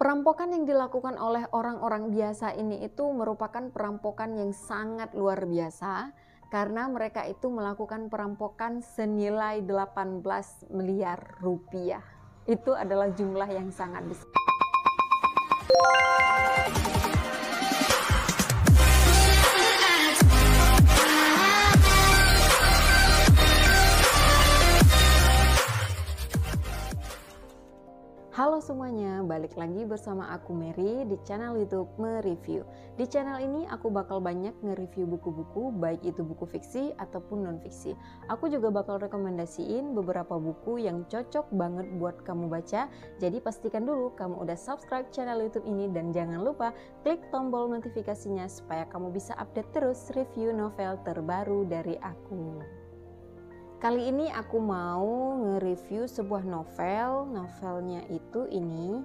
Perampokan yang dilakukan oleh orang-orang biasa ini itu merupakan perampokan yang sangat luar biasa karena mereka itu melakukan perampokan senilai 18 miliar rupiah. Itu adalah jumlah yang sangat besar. Halo semuanya, balik lagi bersama aku Mary di channel YouTube Mereview. Di channel ini aku bakal banyak nge-review buku-buku, baik itu buku fiksi ataupun non-fiksi. Aku juga bakal rekomendasiin beberapa buku yang cocok banget buat kamu baca. Jadi pastikan dulu kamu udah subscribe channel YouTube ini dan jangan lupa klik tombol notifikasinya supaya kamu bisa update terus review novel terbaru dari aku. Kali ini aku mau nge-review sebuah novel. Novelnya itu ini.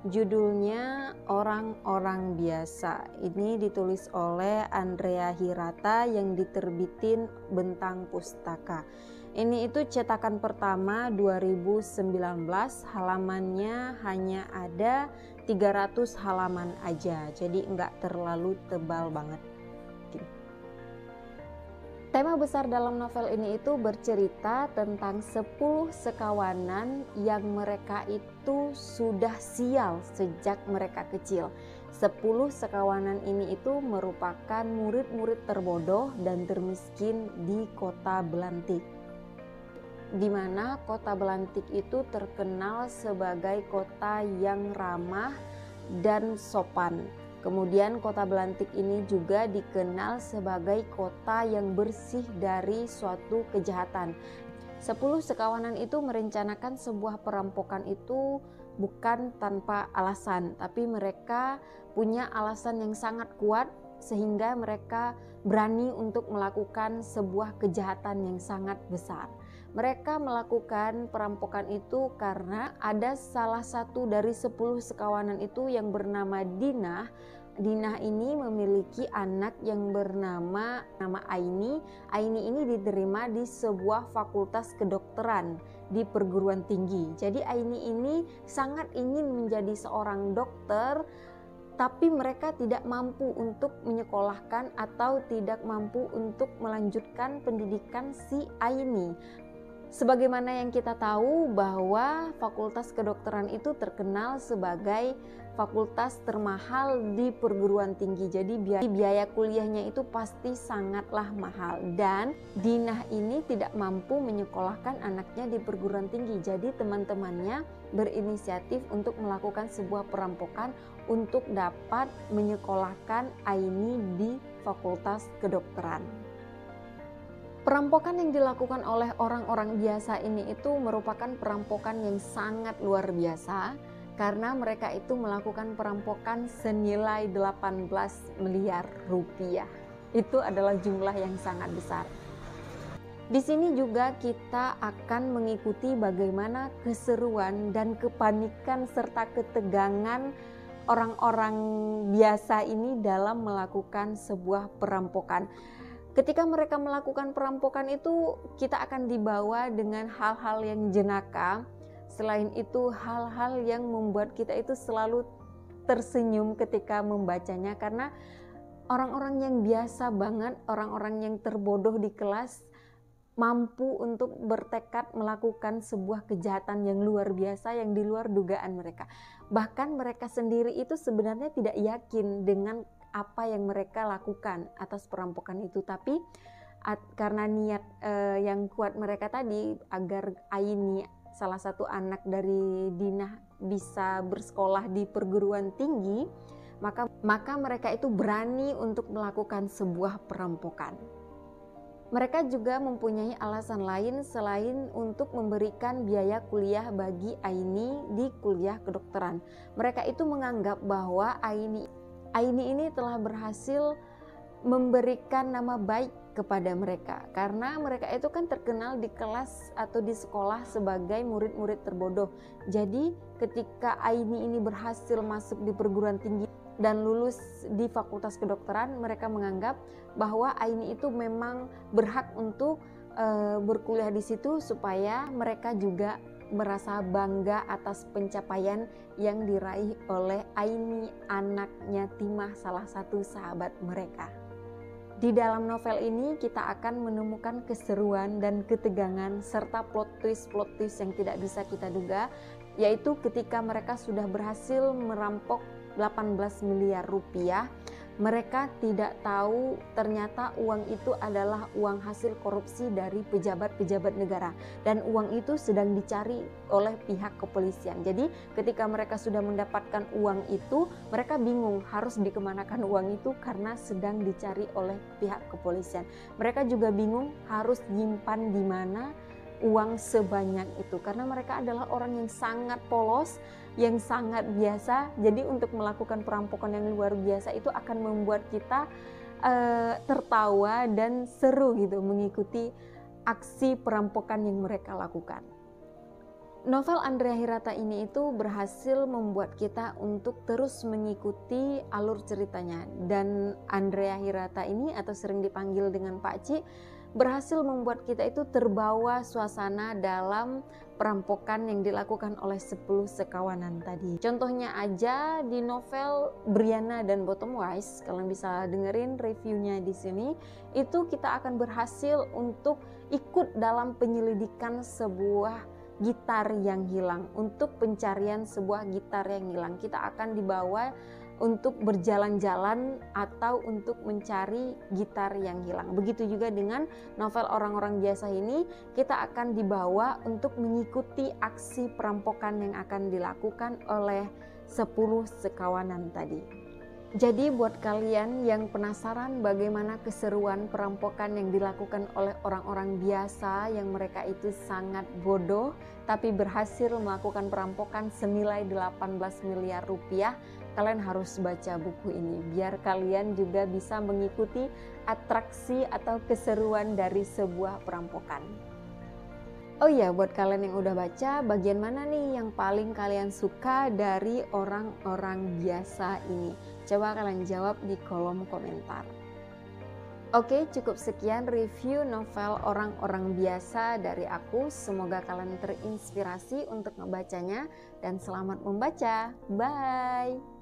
Judulnya Orang-Orang Biasa. Ini ditulis oleh Andrea Hirata yang diterbitin Bentang Pustaka. Ini itu cetakan pertama 2019, halamannya hanya ada 300 halaman aja. Jadi enggak terlalu tebal banget. Tema besar dalam novel ini itu bercerita tentang 10 sekawanan yang mereka itu sudah sial sejak mereka kecil. 10 sekawanan ini itu merupakan murid-murid terbodoh dan termiskin di Kota Belantik. Di mana Kota Belantik itu terkenal sebagai kota yang ramah dan sopan. Kemudian Kota Belantik ini juga dikenal sebagai kota yang bersih dari suatu kejahatan. 10 sekawanan itu merencanakan sebuah perampokan itu bukan tanpa alasan, tapi mereka punya alasan yang sangat kuat sehingga mereka berani untuk melakukan sebuah kejahatan yang sangat besar. Mereka melakukan perampokan itu karena ada salah satu dari 10 sekawanan itu yang bernama Dinah. Dinah ini memiliki anak yang bernama Aini. Aini ini diterima di sebuah fakultas kedokteran di perguruan tinggi. Jadi Aini ini sangat ingin menjadi seorang dokter, tapi mereka tidak mampu untuk menyekolahkan atau tidak mampu untuk melanjutkan pendidikan si Aini. Sebagaimana yang kita tahu bahwa fakultas kedokteran itu terkenal sebagai fakultas termahal di perguruan tinggi. Jadi biaya kuliahnya itu pasti sangatlah mahal. Dan Dinah ini tidak mampu menyekolahkan anaknya di perguruan tinggi. Jadi teman-temannya berinisiatif untuk melakukan sebuah perampokan untuk dapat menyekolahkan Aini di fakultas kedokteran. Perampokan yang dilakukan oleh orang-orang biasa ini itu merupakan perampokan yang sangat luar biasa karena mereka itu melakukan perampokan senilai 18 miliar rupiah. Itu adalah jumlah yang sangat besar. Di sini juga kita akan mengikuti bagaimana keseruan dan kepanikan serta ketegangan orang-orang biasa ini dalam melakukan sebuah perampokan. Ketika mereka melakukan perampokan itu, kita akan dibawa dengan hal-hal yang jenaka. Selain itu, hal-hal yang membuat kita itu selalu tersenyum ketika membacanya, karena orang-orang yang biasa banget, orang-orang yang terbodoh di kelas mampu untuk bertekad melakukan sebuah kejahatan yang luar biasa yang di luar dugaan mereka. Bahkan mereka sendiri itu sebenarnya tidak yakin dengan apa yang mereka lakukan atas perampokan itu, tapi karena niat yang kuat mereka tadi agar Aini, salah satu anak dari Dinah, bisa bersekolah di perguruan tinggi, maka mereka itu berani untuk melakukan sebuah perampokan. Mereka juga mempunyai alasan lain selain untuk memberikan biaya kuliah bagi Aini di kuliah kedokteran. Mereka itu menganggap bahwa Aini ini telah berhasil memberikan nama baik kepada mereka karena mereka itu kan terkenal di kelas atau di sekolah sebagai murid-murid terbodoh. Jadi ketika Aini ini berhasil masuk di perguruan tinggi dan lulus di fakultas kedokteran, mereka menganggap bahwa Aini itu memang berhak untuk berkuliah di situ supaya mereka juga merasa bangga atas pencapaian yang diraih oleh Aini, anaknya Timah, salah satu sahabat mereka. Di dalam novel ini kita akan menemukan keseruan dan ketegangan serta plot twist yang tidak bisa kita duga, yaitu ketika mereka sudah berhasil merampok 18 miliar rupiah, mereka tidak tahu ternyata uang itu adalah uang hasil korupsi dari pejabat-pejabat negara, dan uang itu sedang dicari oleh pihak kepolisian. Jadi ketika mereka sudah mendapatkan uang itu, mereka bingung harus dikemanakan uang itu karena sedang dicari oleh pihak kepolisian. Mereka juga bingung harus nyimpan di mana uang sebanyak itu, karena mereka adalah orang yang sangat polos, yang sangat biasa. Jadi untuk melakukan perampokan yang luar biasa itu akan membuat kita tertawa dan seru gitu mengikuti aksi perampokan yang mereka lakukan. Novel Andrea Hirata ini itu berhasil membuat kita untuk terus mengikuti alur ceritanya, dan Andrea Hirata ini atau sering dipanggil dengan Pak Ci berhasil membuat kita itu terbawa suasana dalam perampokan yang dilakukan oleh 10 sekawanan tadi. Contohnya aja di novel Brianna dan Bottom Wise, kalian bisa dengerin reviewnya di sini, itu kita akan berhasil untuk ikut dalam penyelidikan sebuah gitar yang hilang, untuk pencarian sebuah gitar yang hilang. Kita akan dibawa untuk berjalan-jalan atau untuk mencari gitar yang hilang. Begitu juga dengan novel Orang-orang Biasa ini, kita akan dibawa untuk mengikuti aksi perampokan yang akan dilakukan oleh 10 sekawanan tadi. Jadi buat kalian yang penasaran bagaimana keseruan perampokan yang dilakukan oleh orang-orang biasa yang mereka itu sangat bodoh tapi berhasil melakukan perampokan senilai 18 miliar rupiah, kalian harus baca buku ini biar kalian juga bisa mengikuti atraksi atau keseruan dari sebuah perampokan. Oh iya, buat kalian yang udah baca, bagian mana nih yang paling kalian suka dari Orang-orang Biasa ini? Coba kalian jawab di kolom komentar. Oke, cukup sekian review novel Orang-orang Biasa dari aku. Semoga kalian terinspirasi untuk membacanya dan selamat membaca. Bye!